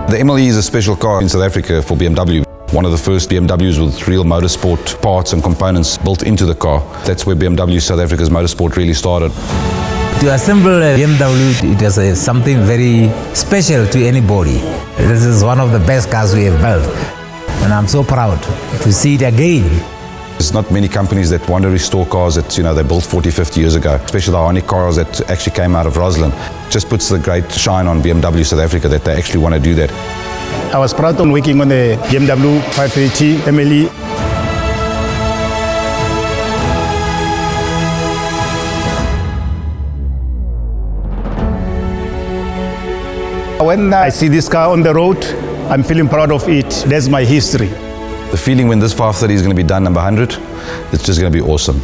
The MLE is a special car in South Africa for BMW. One of the first BMWs with real motorsport parts and components built into the car. That's where BMW South Africa's motorsport really started. To assemble a BMW, it was something very special to anybody. This is one of the best cars we have built, and I'm so proud to see it again. There's not many companies that want to restore cars that they built 40, 50 years ago, especially the iconic cars that actually came out of Rosslyn. Just puts the great shine on BMW South Africa that they actually want to do that. I was proud of working on the BMW 580 MLE. When I see this car on the road, I'm feeling proud of it. That's my history. The feeling when this 530 is going to be done number 100, it's just going to be awesome.